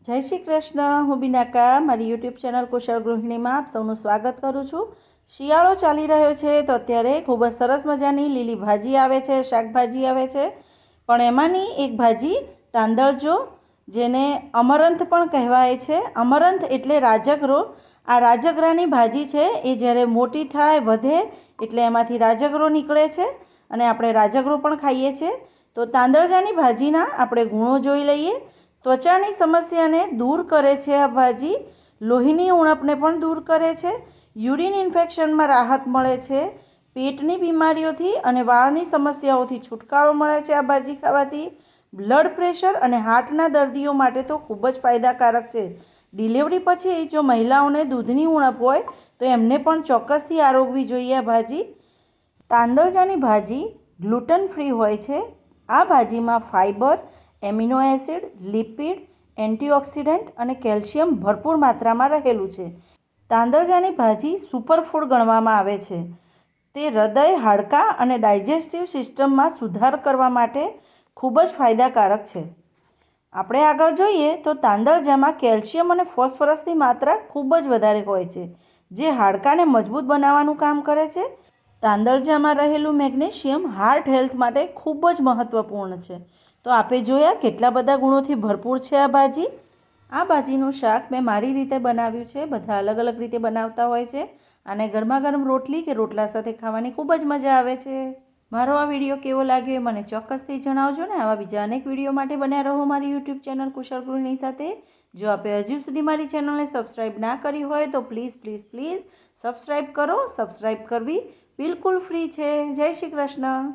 જય શ્રી કૃષ્ણ. હું બિનાકા મારી યુટ્યુબ ચેનલ કુશળ ગૃહિણીમાં આપ સૌનું સ્વાગત કરું છું. શિયાળો ચાલી રહ્યો છે તો અત્યારે ખૂબ જ સરસ મજાની લીલી ભાજી આવે છે, શાકભાજી આવે છે. પણ એમાંની એક ભાજી તાંદળજો, જેને અમરંથ પણ કહેવાય છે. અમરંથ એટલે રાજગરો. આ રાજગરાની ભાજી છે એ જ્યારે મોટી થાય, વધે એટલે એમાંથી રાજગરો નીકળે છે અને આપણે રાજગરો પણ ખાઈએ છીએ. તો તાંદળજાની ભાજીના આપણે ગુણો જોઈ લઈએ. ત્વચાની સમસ્યાને દૂર કરે છે આ ભાજી. લોહીની ઉણપને પણ દૂર કરે છે. યુરિન ઇન્ફેક્શનમાં રાહત મળે છે. પેટની બીમારીઓથી અને વાળની સમસ્યાઓથી છુટકારો મળે છે આ ભાજી ખાવાથી. બ્લડ પ્રેશર અને હાર્ટના દર્દીઓ માટે તો ખૂબ જ ફાયદાકારક છે. ડિલિવરી પછી જો મહિલાઓને દૂધની ઉણપ હોય તો એમને પણ ચોક્કસથી આરોગવી જોઈએ આ ભાજી. તાંદળજાની ભાજી ગ્લુટન ફ્રી હોય છે. આ ભાજીમાં fibre, amino acid, lipid, antioxidant અને કેલ્શિયમ ભરપૂર માત્રામાં રહેલું છે. તાંદળજાની ભાજી સુપરફૂડ ગણવામાં આવે છે. તે હૃદય, હાડકાં અને ડાયજેસ્ટિવ સિસ્ટમમાં સુધાર કરવા માટે ખૂબ જ ફાયદાકારક છે. આપણે આગળ જોઈએ તો તાંદળજામાં કેલ્શિયમ અને ફોસ્ફરસની માત્રા ખૂબ જ વધારે હોય છે, જે હાડકાંને મજબૂત બનાવવાનું કામ કરે છે. તાંદળજામાં રહેલું મેગ્નેશિયમ હાર્ટ હેલ્થ માટે ખૂબ જ મહત્ત્વપૂર્ણ છે. તો આપે જોયા કેટલા બધા ગુણોથી ભરપૂર છે આ ભાજી. આ ભાજીનું શાક મેં મારી રીતે બનાવ્યું છે. બધા અલગ અલગ રીતે બનાવતા હોય છે. અને ગરમા ગરમ રોટલી કે રોટલા સાથે ખાવાની ખૂબ જ મજા આવે છે. મારો આ વિડીયો કેવો લાગ્યો એ મને ચોક્કસથી જણાવજો ને. આવા બીજા અનેક વિડીયો માટે બન્યા રહો મારી યુટ્યુબ ચેનલ કુશળ ગૃહિણી સાથે. જો આપે હજુ સુધી મારી ચેનલને સબસ્ક્રાઈબ ના કરી હોય તો પ્લીઝ પ્લીઝ પ્લીઝ સબસ્ક્રાઈબ કરો. સબસ્ક્રાઈબ કરવી બિલકુલ ફ્રી છે. જય શ્રી કૃષ્ણ.